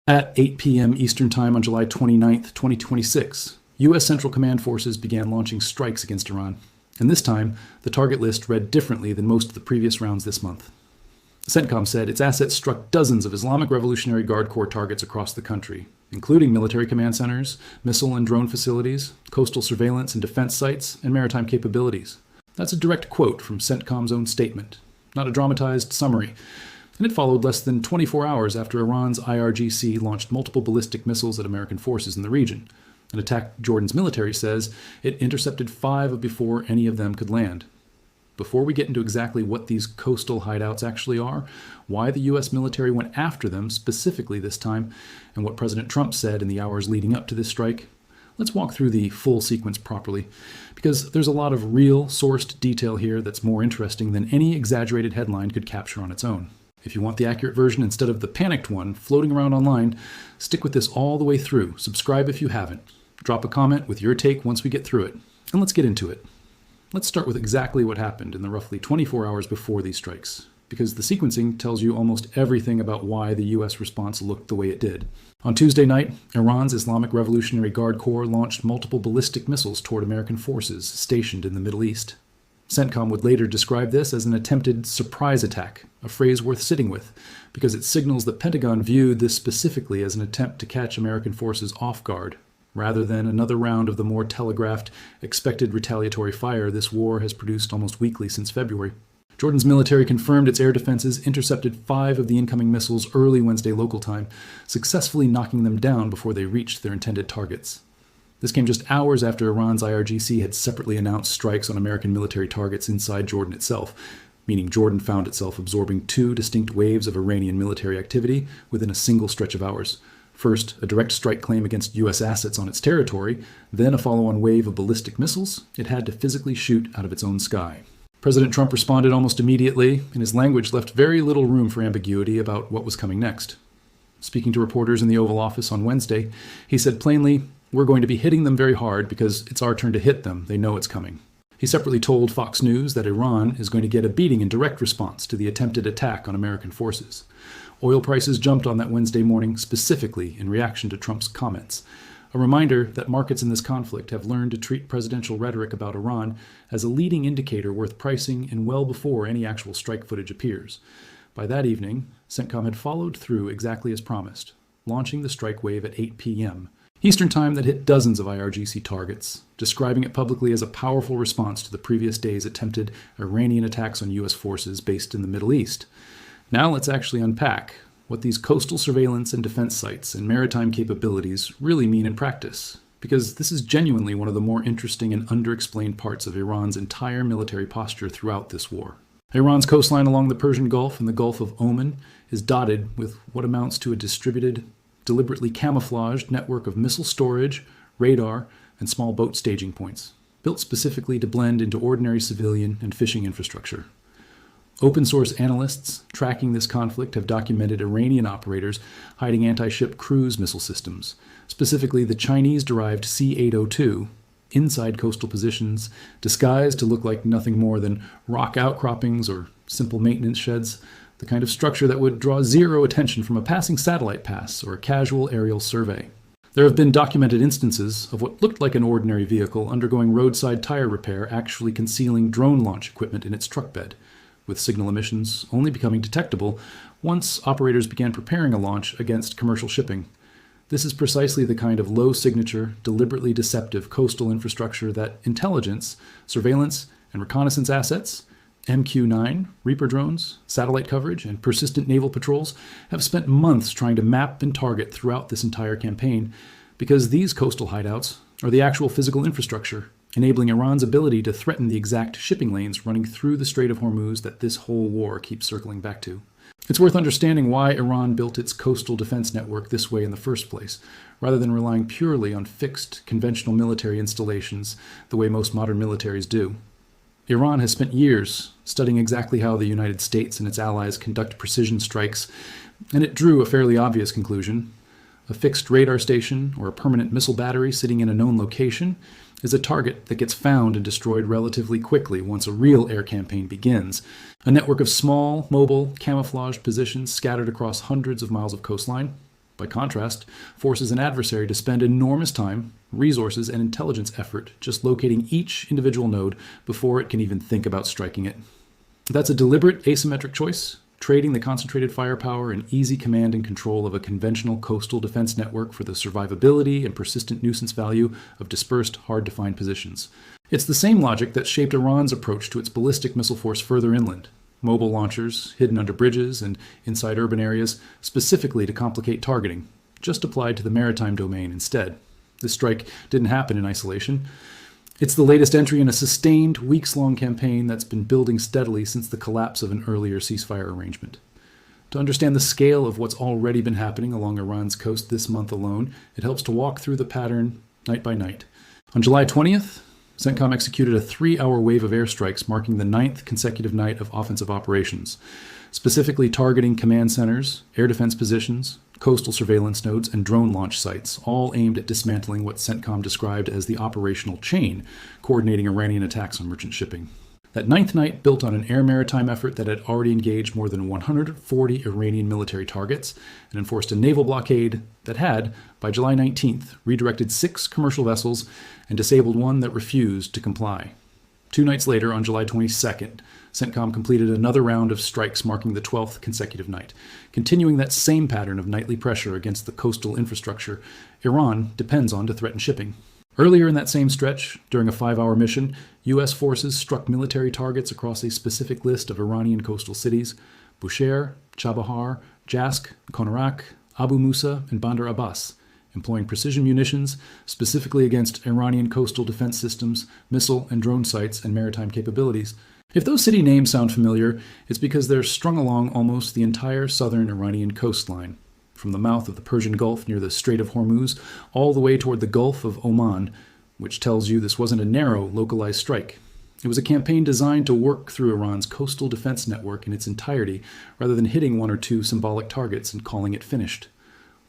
At 8 p.m. Eastern Time on July 29, 2026, U.S. Central Command forces began launching strikes against Iran. And this time, the target list read differently than most of the previous rounds this month. CENTCOM said its assets struck dozens of Islamic Revolutionary Guard Corps targets across the country, including military command centers, missile and drone facilities, coastal surveillance and defense sites, and maritime capabilities. That's a direct quote from CENTCOM's own statement, not a dramatized summary. And it followed less than 24 hours after Iran's IRGC launched multiple ballistic missiles at American forces in the region. An attack Jordan's military says it intercepted 5 before any of them could land. Before we get into exactly what these coastal hideouts actually are, why the U.S. military went after them specifically this time, and what President Trump said in the hours leading up to this strike, let's walk through the full sequence properly, because there's a lot of real, sourced detail here that's more interesting than any exaggerated headline could capture on its own. If you want the accurate version instead of the panicked one floating around online, stick with this all the way through. Subscribe if you haven't. Drop a comment with your take once we get through it. And let's get into it. Let's start with exactly what happened in the roughly 24 hours before these strikes, because the sequencing tells you almost everything about why the U.S. response looked the way it did. On Tuesday night, Iran's Islamic Revolutionary Guard Corps launched multiple ballistic missiles toward American forces stationed in the Middle East. CENTCOM would later describe this as an attempted surprise attack, a phrase worth sitting with, because it signals the Pentagon viewed this specifically as an attempt to catch American forces off guard, rather than another round of the more telegraphed, expected retaliatory fire this war has produced almost weekly since February. Jordan's military confirmed its air defenses intercepted 5 of the incoming missiles early Wednesday local time, successfully knocking them down before they reached their intended targets. This came just hours after Iran's IRGC had separately announced strikes on American military targets inside Jordan itself, meaning Jordan found itself absorbing 2 distinct waves of Iranian military activity within a single stretch of hours. First, a direct strike claim against U.S. assets on its territory, then a follow-on wave of ballistic missiles it had to physically shoot out of its own sky. President Trump responded almost immediately, and his language left very little room for ambiguity about what was coming next. Speaking to reporters in the Oval Office on Wednesday, he said plainly, "We're going to be hitting them very hard because it's our turn to hit them. They know it's coming." He separately told Fox News that Iran is going to get a beating in direct response to the attempted attack on American forces. Oil prices jumped on that Wednesday morning specifically in reaction to Trump's comments, a reminder that markets in this conflict have learned to treat presidential rhetoric about Iran as a leading indicator worth pricing and well before any actual strike footage appears. By that evening, CENTCOM had followed through exactly as promised, launching the strike wave at 8 p.m. Eastern Time that hit dozens of IRGC targets, describing it publicly as a powerful response to the previous day's attempted Iranian attacks on U.S. forces based in the Middle East. Now let's actually unpack what these coastal surveillance and defense sites and maritime capabilities really mean in practice, because this is genuinely one of the more interesting and underexplained parts of Iran's entire military posture throughout this war. Iran's coastline along the Persian Gulf and the Gulf of Oman is dotted with what amounts to a distributed, deliberately camouflaged network of missile storage, radar, and small boat staging points, built specifically to blend into ordinary civilian and fishing infrastructure. Open-source analysts tracking this conflict have documented Iranian operators hiding anti-ship cruise missile systems, specifically the Chinese-derived C-802, inside coastal positions, disguised to look like nothing more than rock outcroppings or simple maintenance sheds, the kind of structure that would draw zero attention from a passing satellite pass or a casual aerial survey. There have been documented instances of what looked like an ordinary vehicle undergoing roadside tire repair actually concealing drone launch equipment in its truck bed, with signal emissions only becoming detectable once operators began preparing a launch against commercial shipping. This is precisely the kind of low-signature, deliberately deceptive coastal infrastructure that intelligence, surveillance, and reconnaissance assets, MQ-9, Reaper drones, satellite coverage, and persistent naval patrols have spent months trying to map and target throughout this entire campaign, because these coastal hideouts are the actual physical infrastructure, enabling Iran's ability to threaten the exact shipping lanes running through the Strait of Hormuz that this whole war keeps circling back to. It's worth understanding why Iran built its coastal defense network this way in the first place, rather than relying purely on fixed, conventional military installations the way most modern militaries do. Iran has spent years studying exactly how the United States and its allies conduct precision strikes, and it drew a fairly obvious conclusion. A fixed radar station or a permanent missile battery sitting in a known location is a target that gets found and destroyed relatively quickly once a real air campaign begins. A network of small, mobile, camouflaged positions scattered across hundreds of miles of coastline. By contrast, forces an adversary to spend enormous time, resources, and intelligence effort just locating each individual node before it can even think about striking it. That's a deliberate asymmetric choice, trading the concentrated firepower and easy command and control of a conventional coastal defense network for the survivability and persistent nuisance value of dispersed, hard-to-find positions. It's the same logic that shaped Iran's approach to its ballistic missile force further inland. Mobile launchers, hidden under bridges and inside urban areas, specifically to complicate targeting, just applied to the maritime domain instead. This strike didn't happen in isolation. It's the latest entry in a sustained, weeks-long campaign that's been building steadily since the collapse of an earlier ceasefire arrangement. To understand the scale of what's already been happening along Iran's coast this month alone, it helps to walk through the pattern night by night. On July 20th, CENTCOM executed a 3-hour wave of airstrikes marking the 9th consecutive night of offensive operations, specifically targeting command centers, air defense positions, coastal surveillance nodes, and drone launch sites, all aimed at dismantling what CENTCOM described as the operational chain, coordinating Iranian attacks on merchant shipping. That 9th night built on an air-maritime effort that had already engaged more than 140 Iranian military targets and enforced a naval blockade that had, by July 19th, redirected 6 commercial vessels and disabled one that refused to comply. 2 nights later, on July 22nd, CENTCOM completed another round of strikes marking the 12th consecutive night. Continuing that same pattern of nightly pressure against the coastal infrastructure Iran depends on to threaten shipping. Earlier in that same stretch, during a 5-hour mission, U.S. forces struck military targets across a specific list of Iranian coastal cities: Bushehr, Chabahar, Jask, Konarak, Abu Musa, and Bandar Abbas, employing precision munitions specifically against Iranian coastal defense systems, missile and drone sites, and maritime capabilities. If those city names sound familiar, it's because they're strung along almost the entire southern Iranian coastline, from the mouth of the Persian Gulf near the Strait of Hormuz all the way toward the Gulf of Oman, which tells you this wasn't a narrow, localized strike. It was a campaign designed to work through Iran's coastal defense network in its entirety, rather than hitting 1 or 2 symbolic targets and calling it finished.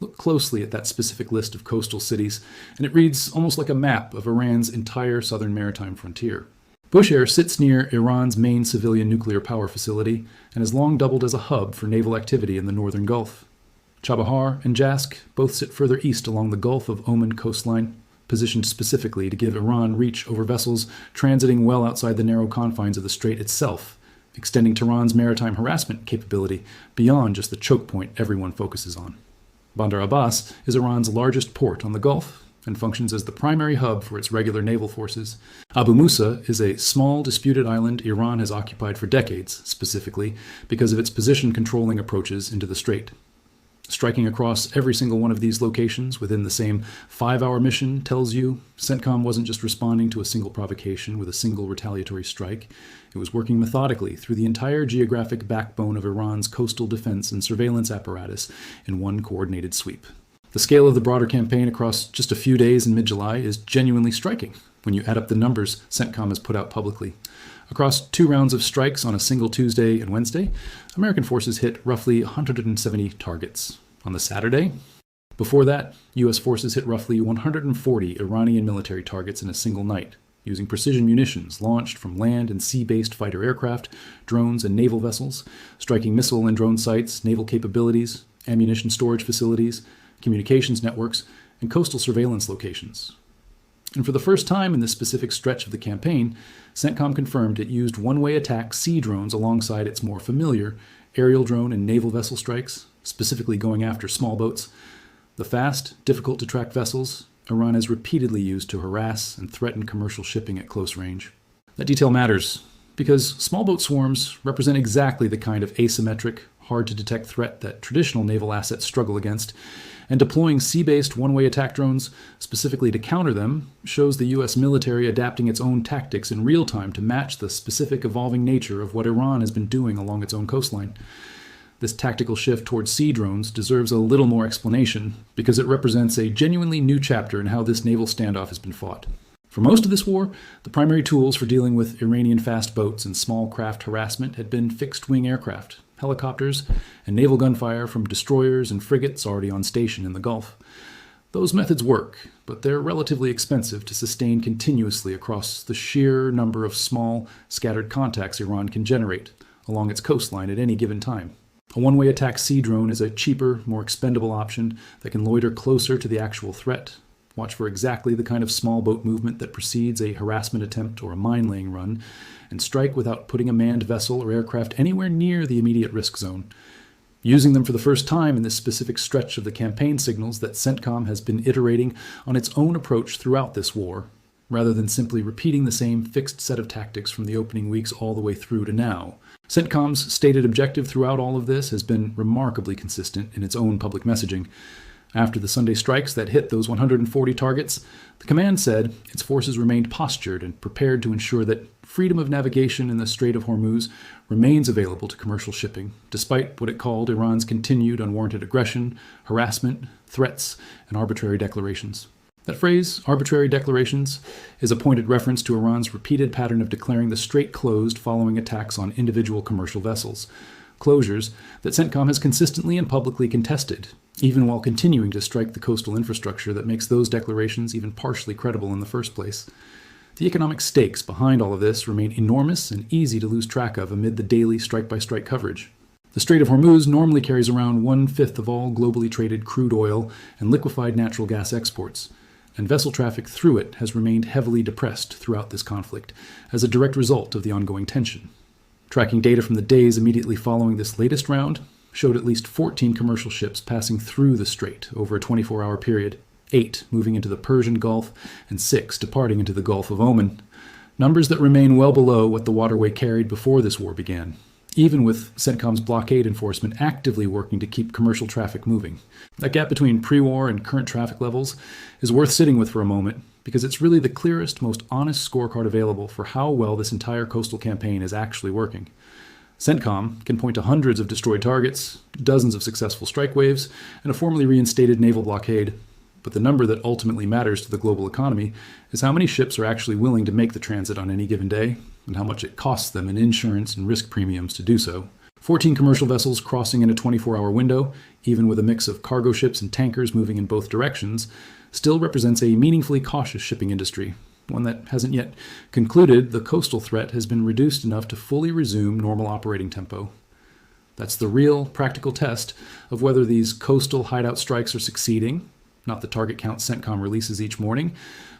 Look closely at that specific list of coastal cities, and it reads almost like a map of Iran's entire southern maritime frontier. Bushehr sits near Iran's main civilian nuclear power facility and has long doubled as a hub for naval activity in the northern Gulf. Chabahar and Jask both sit further east along the Gulf of Oman coastline, positioned specifically to give Iran reach over vessels transiting well outside the narrow confines of the strait itself, extending Tehran's maritime harassment capability beyond just the choke point everyone focuses on. Bandar Abbas is Iran's largest port on the Gulf and functions as the primary hub for its regular naval forces. Abu Musa is a small, disputed island Iran has occupied for decades, specifically because of its position-controlling approaches into the strait. Striking across every single one of these locations within the same 5-hour mission tells you CENTCOM wasn't just responding to a single provocation with a single retaliatory strike. It was working methodically through the entire geographic backbone of Iran's coastal defense and surveillance apparatus in one coordinated sweep. The scale of the broader campaign across just a few days in mid-July is genuinely striking when you add up the numbers CENTCOM has put out publicly. Across 2 rounds of strikes on a single Tuesday and Wednesday, American forces hit roughly 170 targets. On the Saturday, before that, U.S. forces hit roughly 140 Iranian military targets in a single night, using precision munitions launched from land and sea-based fighter aircraft, drones, and naval vessels, striking missile and drone sites, naval capabilities, ammunition storage facilities, communications networks, and coastal surveillance locations. And for the first time in this specific stretch of the campaign, CENTCOM confirmed it used one-way attack sea drones alongside its more familiar aerial drone and naval vessel strikes, specifically going after small boats. The fast, difficult-to-track vessels Iran has repeatedly used to harass and threaten commercial shipping at close range. That detail matters, because small boat swarms represent exactly the kind of asymmetric, hard-to-detect threat that traditional naval assets struggle against, and deploying sea-based one-way attack drones specifically to counter them shows the U.S. military adapting its own tactics in real time to match the specific evolving nature of what Iran has been doing along its own coastline. This tactical shift towards sea drones deserves a little more explanation because it represents a genuinely new chapter in how this naval standoff has been fought. For most of this war, the primary tools for dealing with Iranian fast boats and small craft harassment had been fixed-wing aircraft, helicopters, and naval gunfire from destroyers and frigates already on station in the Gulf. Those methods work, but they're relatively expensive to sustain continuously across the sheer number of small, scattered contacts Iran can generate along its coastline at any given time. A one-way attack sea drone is a cheaper, more expendable option that can loiter closer to the actual threat, watch for exactly the kind of small boat movement that precedes a harassment attempt or a mine-laying run, and strike without putting a manned vessel or aircraft anywhere near the immediate risk zone. Using them for the first time in this specific stretch of the campaign signals that CENTCOM has been iterating on its own approach throughout this war, rather than simply repeating the same fixed set of tactics from the opening weeks all the way through to now. CENTCOM's stated objective throughout all of this has been remarkably consistent in its own public messaging. After the Sunday strikes that hit those 140 targets, the command said its forces remained postured and prepared to ensure that freedom of navigation in the Strait of Hormuz remains available to commercial shipping, despite what it called Iran's continued unwarranted aggression, harassment, threats, and arbitrary declarations. That phrase, arbitrary declarations, is a pointed reference to Iran's repeated pattern of declaring the strait closed following attacks on individual commercial vessels. Closures that CENTCOM has consistently and publicly contested, even while continuing to strike the coastal infrastructure that makes those declarations even partially credible in the first place. The economic stakes behind all of this remain enormous and easy to lose track of amid the daily strike-by-strike coverage. The Strait of Hormuz normally carries around 1/5 of all globally traded crude oil and liquefied natural gas exports, and vessel traffic through it has remained heavily depressed throughout this conflict as a direct result of the ongoing tension. Tracking data from the days immediately following this latest round showed at least 14 commercial ships passing through the strait over a 24-hour period, 8 moving into the Persian Gulf and 6 departing into the Gulf of Oman, numbers that remain well below what the waterway carried before this war began, even with CENTCOM's blockade enforcement actively working to keep commercial traffic moving. That gap between pre-war and current traffic levels is worth sitting with for a moment, because it's really the clearest, most honest scorecard available for how well this entire coastal campaign is actually working. CENTCOM can point to hundreds of destroyed targets, dozens of successful strike waves, and a formally reinstated naval blockade, but the number that ultimately matters to the global economy is how many ships are actually willing to make the transit on any given day, and how much it costs them in insurance and risk premiums to do so. 14 commercial vessels crossing in a 24-hour window, even with a mix of cargo ships and tankers moving in both directions, still represents a meaningfully cautious shipping industry, one that hasn't yet concluded the coastal threat has been reduced enough to fully resume normal operating tempo. That's the real, practical test of whether these coastal hideout strikes are succeeding, not the target count CENTCOM releases each morning,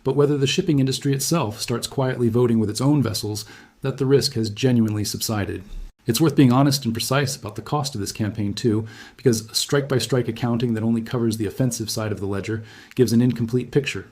but whether the shipping industry itself starts quietly voting with its own vessels that the risk has genuinely subsided. It's worth being honest and precise about the cost of this campaign, too, because strike-by-strike accounting that only covers the offensive side of the ledger gives an incomplete picture.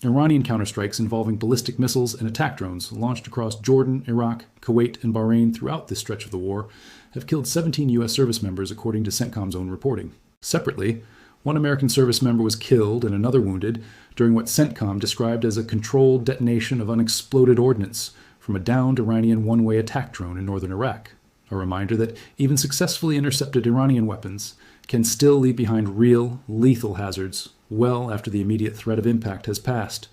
Iranian counterstrikes involving ballistic missiles and attack drones launched across Jordan, Iraq, Kuwait, and Bahrain throughout this stretch of the war have killed 17 U.S. service members, according to CENTCOM's own reporting. Separately, one American service member was killed and another wounded during what CENTCOM described as a controlled detonation of unexploded ordnance from a downed Iranian one-way attack drone in northern Iraq. A reminder that even successfully intercepted Iranian weapons can still leave behind real, lethal hazards well after the immediate threat of impact has passed.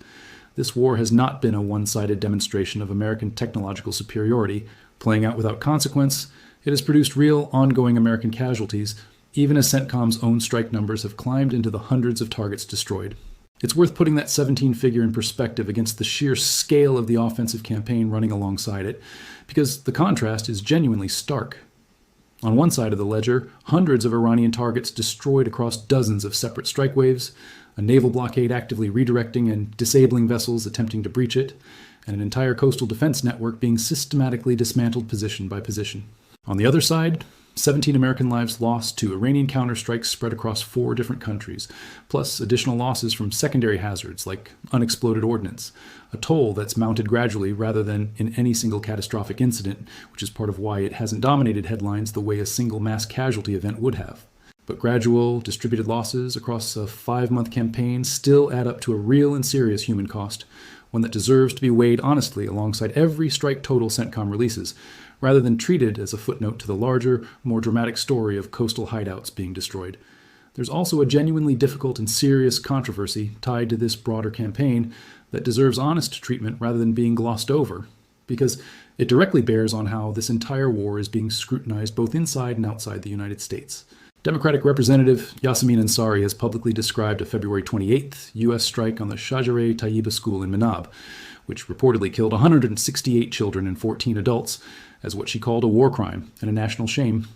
This war has not been a one-sided demonstration of American technological superiority. Playing out without consequence, it has produced real, ongoing American casualties, even as CENTCOM's own strike numbers have climbed into the hundreds of targets destroyed. It's worth putting that 17 figure in perspective against the sheer scale of the offensive campaign running alongside it, because the contrast is genuinely stark. On one side of the ledger, hundreds of Iranian targets destroyed across dozens of separate strike waves, a naval blockade actively redirecting and disabling vessels attempting to breach it, and an entire coastal defense network being systematically dismantled position by position. On the other side, 17 American lives lost to Iranian counterstrikes spread across 4 different countries, plus additional losses from secondary hazards like unexploded ordnance, a toll that's mounted gradually rather than in any single catastrophic incident, which is part of why it hasn't dominated headlines the way a single mass casualty event would have. But gradual, distributed losses across a 5-month campaign still add up to a real and serious human cost, one that deserves to be weighed honestly alongside every strike total CENTCOM releases, rather than treated as a footnote to the larger, more dramatic story of coastal hideouts being destroyed. There's also a genuinely difficult and serious controversy tied to this broader campaign that deserves honest treatment rather than being glossed over, because it directly bears on how this entire war is being scrutinized both inside and outside the United States. Democratic Representative Yasamin Ansari has publicly described a February 28th U.S. strike on the Shajareh Tayyiba school in Manab, which reportedly killed 168 children and 14 adults, as what she called a war crime and a national shame.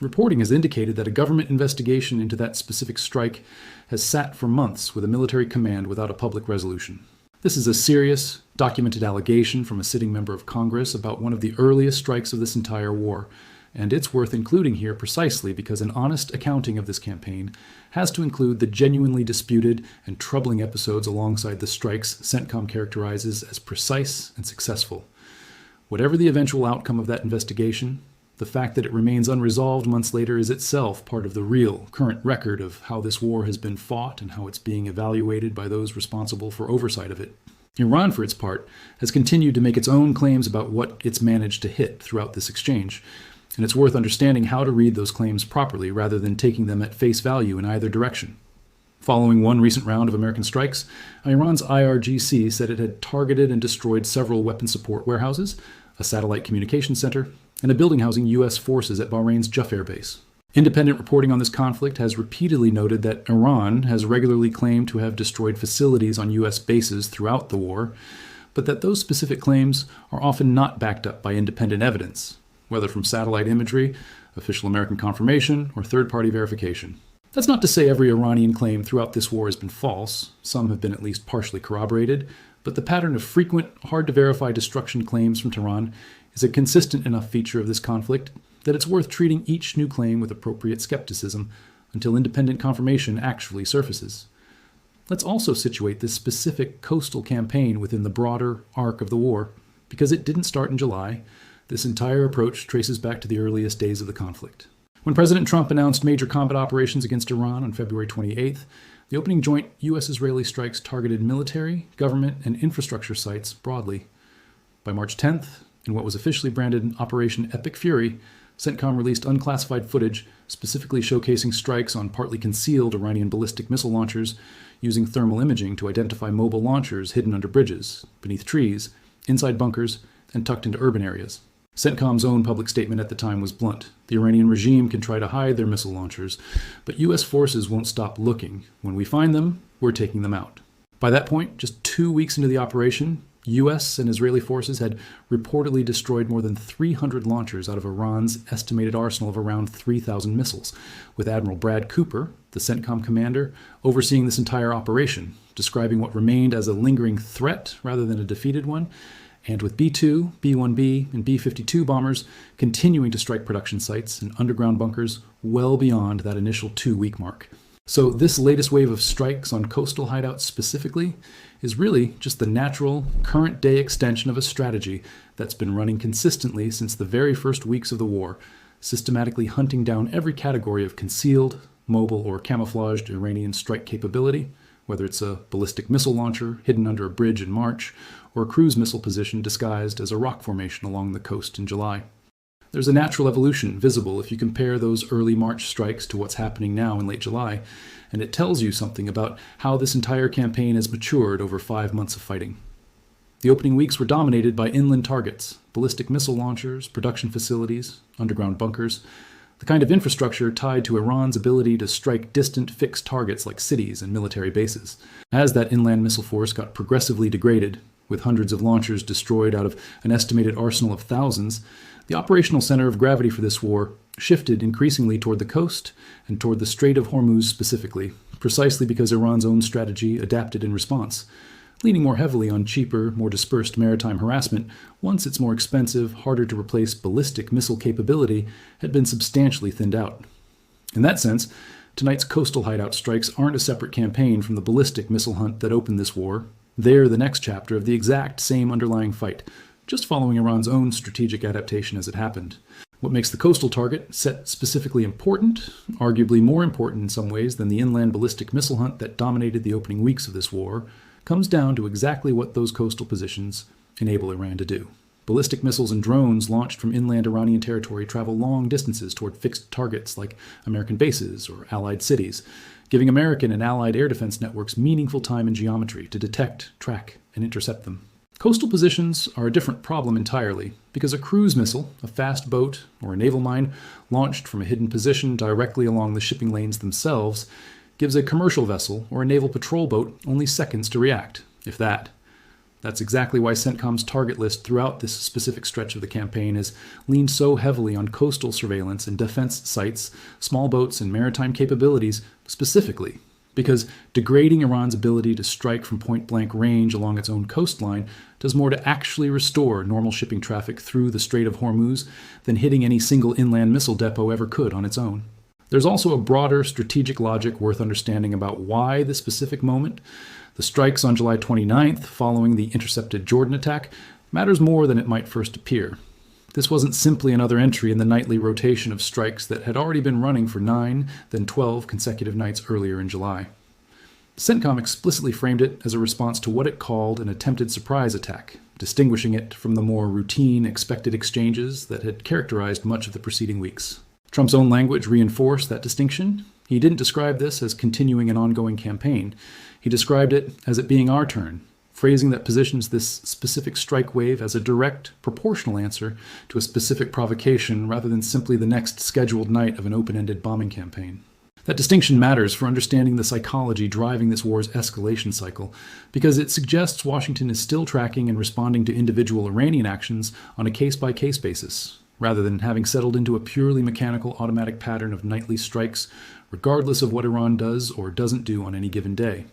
Reporting has indicated that a government investigation into that specific strike has sat for months with a military command without a public resolution. This is a serious, documented allegation from a sitting member of Congress about one of the earliest strikes of this entire war, and it's worth including here precisely because an honest accounting of this campaign has to include the genuinely disputed and troubling episodes alongside the strikes CENTCOM characterizes as precise and successful. Whatever the eventual outcome of that investigation, the fact that it remains unresolved months later is itself part of the real, current record of how this war has been fought and how it's being evaluated by those responsible for oversight of it. Iran, for its part, has continued to make its own claims about what it's managed to hit throughout this exchange, and it's worth understanding how to read those claims properly rather than taking them at face value in either direction. Following one recent round of American strikes, Iran's IRGC said it had targeted and destroyed several weapon support warehouses, a satellite communications center, and a building housing U.S. forces at Bahrain's Juf Air Base. Independent reporting on this conflict has repeatedly noted that Iran has regularly claimed to have destroyed facilities on U.S. bases throughout the war, but that those specific claims are often not backed up by independent evidence, whether from satellite imagery, official American confirmation, or third-party verification. That's not to say every Iranian claim throughout this war has been false. Some have been at least partially corroborated, but the pattern of frequent, hard-to-verify destruction claims from Tehran is a consistent enough feature of this conflict that it's worth treating each new claim with appropriate skepticism until independent confirmation actually surfaces. Let's also situate this specific coastal campaign within the broader arc of the war, because it didn't start in July. This entire approach traces back to the earliest days of the conflict. When President Trump announced major combat operations against Iran on February 28th, the opening joint U.S.-Israeli strikes targeted military, government, and infrastructure sites broadly. By March 10th, in what was officially branded Operation Epic Fury, CENTCOM released unclassified footage specifically showcasing strikes on partly concealed Iranian ballistic missile launchers using thermal imaging to identify mobile launchers hidden under bridges, beneath trees, inside bunkers, and tucked into urban areas. CENTCOM's own public statement at the time was blunt. The Iranian regime can try to hide their missile launchers, but U.S. forces won't stop looking. When we find them, we're taking them out. By that point, just 2 weeks into the operation, U.S. and Israeli forces had reportedly destroyed more than 300 launchers out of Iran's estimated arsenal of around 3,000 missiles, with Admiral Brad Cooper, the CENTCOM commander, overseeing this entire operation, describing what remained as a lingering threat rather than a defeated one, and with B-2, B-1B, and B-52 bombers continuing to strike production sites and underground bunkers well beyond that initial 2-week mark. So this latest wave of strikes on coastal hideouts specifically is really just the natural, current-day extension of a strategy that's been running consistently since the very first weeks of the war, systematically hunting down every category of concealed, mobile, or camouflaged Iranian strike capability, whether it's a ballistic missile launcher hidden under a bridge in March, or a cruise missile position disguised as a rock formation along the coast in July. There's a natural evolution visible if you compare those early March strikes to what's happening now in late July, and it tells you something about how this entire campaign has matured over 5 months of fighting. The opening weeks were dominated by inland targets, ballistic missile launchers, production facilities, underground bunkers, the kind of infrastructure tied to Iran's ability to strike distant fixed targets like cities and military bases. As that inland missile force got progressively degraded, with hundreds of launchers destroyed out of an estimated arsenal of thousands, the operational center of gravity for this war shifted increasingly toward the coast and toward the Strait of Hormuz specifically, precisely because Iran's own strategy adapted in response, leaning more heavily on cheaper, more dispersed maritime harassment once its more expensive, harder to replace ballistic missile capability had been substantially thinned out. In that sense, tonight's coastal hideout strikes aren't a separate campaign from the ballistic missile hunt that opened this war. They're the next chapter of the exact same underlying fight, just following Iran's own strategic adaptation as it happened. What makes the coastal target set specifically important, arguably more important in some ways than the inland ballistic missile hunt that dominated the opening weeks of this war, comes down to exactly what those coastal positions enable Iran to do. Ballistic missiles and drones launched from inland Iranian territory travel long distances toward fixed targets like American bases or Allied cities, giving American and Allied air defense networks meaningful time and geometry to detect, track, and intercept them. Coastal positions are a different problem entirely, because a cruise missile, a fast boat, or a naval mine launched from a hidden position directly along the shipping lanes themselves gives a commercial vessel or a naval patrol boat only seconds to react, if that. That's exactly why CENTCOM's target list throughout this specific stretch of the campaign has leaned so heavily on coastal surveillance and defense sites, small boats, and maritime capabilities specifically, because degrading Iran's ability to strike from point-blank range along its own coastline does more to actually restore normal shipping traffic through the Strait of Hormuz than hitting any single inland missile depot ever could on its own. There's also a broader strategic logic worth understanding about why this specific moment, the strikes on July 29th following the intercepted Jordan attack, matters more than it might first appear. This wasn't simply another entry in the nightly rotation of strikes that had already been running for 9, then 12 consecutive nights earlier in July. CENTCOM explicitly framed it as a response to what it called an attempted surprise attack, distinguishing it from the more routine, expected exchanges that had characterized much of the preceding weeks. Trump's own language reinforced that distinction. He didn't describe this as continuing an ongoing campaign. He described it as it being our turn, phrasing that positions this specific strike wave as a direct, proportional answer to a specific provocation rather than simply the next scheduled night of an open-ended bombing campaign. That distinction matters for understanding the psychology driving this war's escalation cycle, because it suggests Washington is still tracking and responding to individual Iranian actions on a case-by-case basis, rather than having settled into a purely mechanical automatic pattern of nightly strikes, regardless of what Iran does or doesn't do on any given day.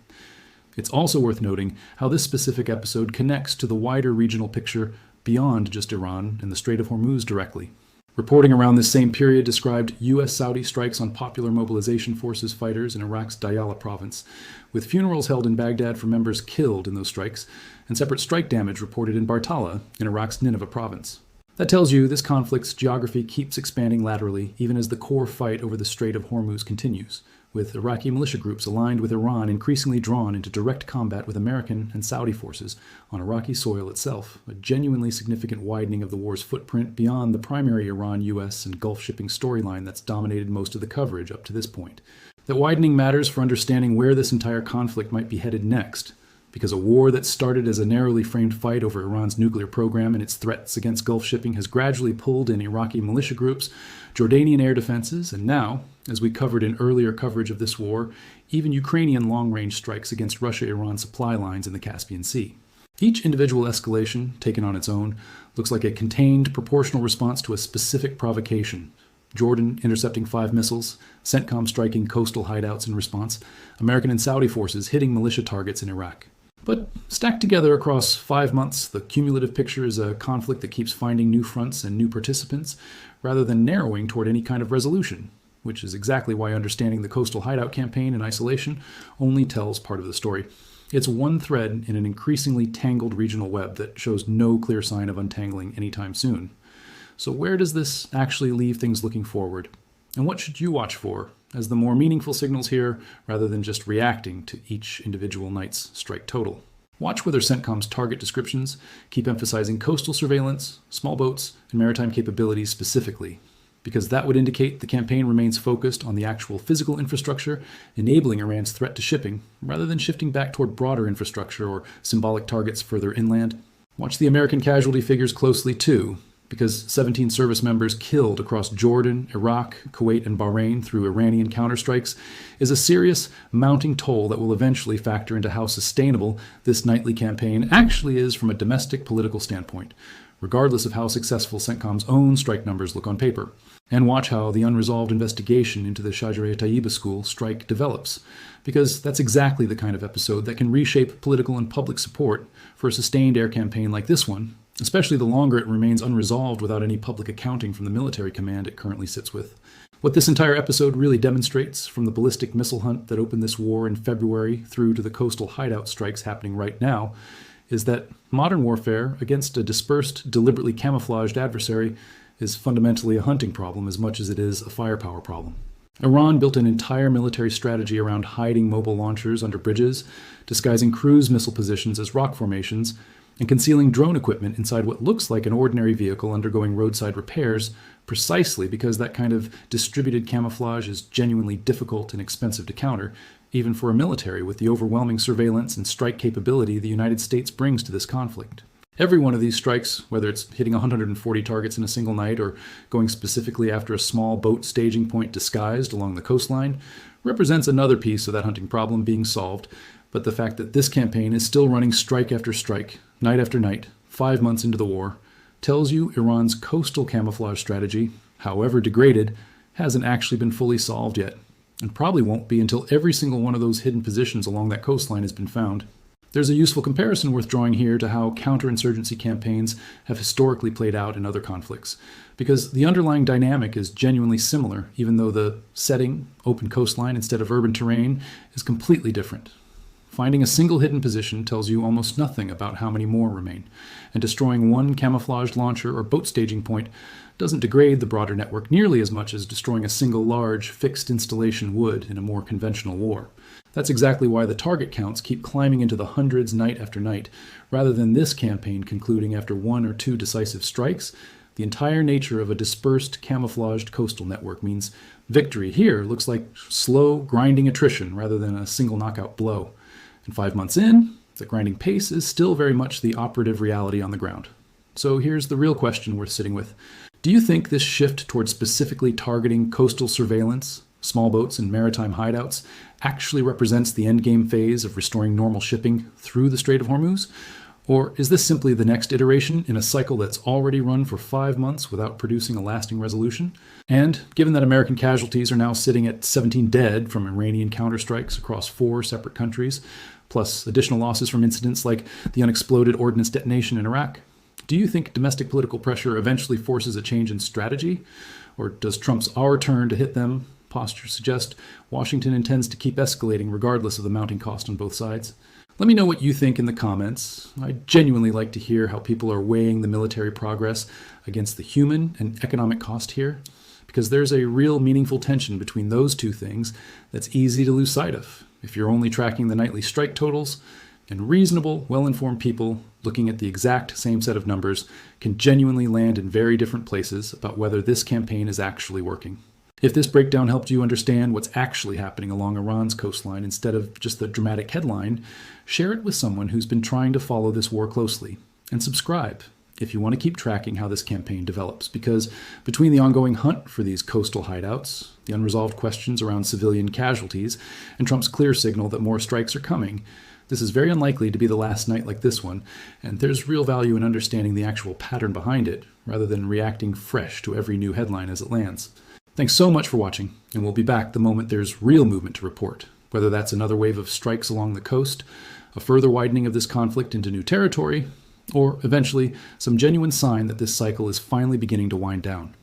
It's also worth noting how this specific episode connects to the wider regional picture beyond just Iran and the Strait of Hormuz directly. Reporting around this same period described U.S.-Saudi strikes on Popular Mobilization Forces fighters in Iraq's Diyala province, with funerals held in Baghdad for members killed in those strikes, and separate strike damage reported in Bartala in Iraq's Nineveh province. That tells you this conflict's geography keeps expanding laterally even as the core fight over the Strait of Hormuz continues, with Iraqi militia groups aligned with Iran increasingly drawn into direct combat with American and Saudi forces on Iraqi soil itself, a genuinely significant widening of the war's footprint beyond the primary Iran, U.S., and Gulf shipping storyline that's dominated most of the coverage up to this point. That widening matters for understanding where this entire conflict might be headed next, because a war that started as a narrowly framed fight over Iran's nuclear program and its threats against Gulf shipping has gradually pulled in Iraqi militia groups, Jordanian air defenses, and now, as we covered in earlier coverage of this war, even Ukrainian long-range strikes against Russia-Iran supply lines in the Caspian Sea. Each individual escalation, taken on its own, looks like a contained, proportional response to a specific provocation. Jordan intercepting 5 missiles, CENTCOM striking coastal hideouts in response, American and Saudi forces hitting militia targets in Iraq. But stacked together across 5 months, the cumulative picture is a conflict that keeps finding new fronts and new participants, rather than narrowing toward any kind of resolution, which is exactly why understanding the coastal hideout campaign in isolation only tells part of the story. It's one thread in an increasingly tangled regional web that shows no clear sign of untangling anytime soon. So where does this actually leave things looking forward? And what should you watch for as the more meaningful signals here, rather than just reacting to each individual night's strike total? Watch whether CENTCOM's target descriptions keep emphasizing coastal surveillance, small boats, and maritime capabilities specifically, because that would indicate the campaign remains focused on the actual physical infrastructure enabling Iran's threat to shipping, rather than shifting back toward broader infrastructure or symbolic targets further inland. Watch the American casualty figures closely too, because 17 service members killed across Jordan, Iraq, Kuwait, and Bahrain through Iranian counterstrikes is a serious, mounting toll that will eventually factor into how sustainable this nightly campaign actually is from a domestic political standpoint, regardless of how successful CENTCOM's own strike numbers look on paper. And watch how the unresolved investigation into the Shajareh Tayyiba school strike develops, because that's exactly the kind of episode that can reshape political and public support for a sustained air campaign like this one, especially the longer it remains unresolved without any public accounting from the military command it currently sits with. What this entire episode really demonstrates, from the ballistic missile hunt that opened this war in February through to the coastal hideout strikes happening right now, is that modern warfare against a dispersed, deliberately camouflaged adversary is fundamentally a hunting problem as much as it is a firepower problem. Iran built an entire military strategy around hiding mobile launchers under bridges, disguising cruise missile positions as rock formations, and concealing drone equipment inside what looks like an ordinary vehicle undergoing roadside repairs, precisely because that kind of distributed camouflage is genuinely difficult and expensive to counter, even for a military with the overwhelming surveillance and strike capability the United States brings to this conflict. Every one of these strikes, whether it's hitting 140 targets in a single night or going specifically after a small boat staging point disguised along the coastline, represents another piece of that hunting problem being solved, but the fact that this campaign is still running strike after strike, night after night, 5 months into the war, tells you Iran's coastal camouflage strategy, however degraded, hasn't actually been fully solved yet, and probably won't be until every single one of those hidden positions along that coastline has been found. There's a useful comparison worth drawing here to how counterinsurgency campaigns have historically played out in other conflicts, because the underlying dynamic is genuinely similar, even though the setting, open coastline instead of urban terrain, is completely different. Finding a single hidden position tells you almost nothing about how many more remain, and destroying one camouflaged launcher or boat staging point doesn't degrade the broader network nearly as much as destroying a single large, fixed installation would in a more conventional war. That's exactly why the target counts keep climbing into the hundreds night after night, rather than this campaign concluding after 1 or 2 decisive strikes. The entire nature of a dispersed, camouflaged coastal network means victory here looks like slow, grinding attrition rather than a single knockout blow. And 5 months in, the grinding pace is still very much the operative reality on the ground. So here's the real question worth sitting with. Do you think this shift towards specifically targeting coastal surveillance, small boats and maritime hideouts, actually represents the endgame phase of restoring normal shipping through the Strait of Hormuz? Or is this simply the next iteration in a cycle that's already run for 5 months without producing a lasting resolution? And given that American casualties are now sitting at 17 dead from Iranian counterstrikes across 4 separate countries, plus additional losses from incidents like the unexploded ordnance detonation in Iraq, do you think domestic political pressure eventually forces a change in strategy? Or does Trump's "our turn to hit them" posture suggest Washington intends to keep escalating regardless of the mounting cost on both sides? Let me know what you think in the comments. I genuinely like to hear how people are weighing the military progress against the human and economic cost here, because there's a real meaningful tension between those two things that's easy to lose sight of if you're only tracking the nightly strike totals, and reasonable, well-informed people looking at the exact same set of numbers can genuinely land in very different places about whether this campaign is actually working. If this breakdown helped you understand what's actually happening along Iran's coastline instead of just the dramatic headline, share it with someone who's been trying to follow this war closely. And subscribe if you want to keep tracking how this campaign develops, because between the ongoing hunt for these coastal hideouts, the unresolved questions around civilian casualties, and Trump's clear signal that more strikes are coming, this is very unlikely to be the last night like this one, and there's real value in understanding the actual pattern behind it, rather than reacting fresh to every new headline as it lands. Thanks so much for watching, and we'll be back the moment there's real movement to report, whether that's another wave of strikes along the coast, a further widening of this conflict into new territory, or eventually some genuine sign that this cycle is finally beginning to wind down.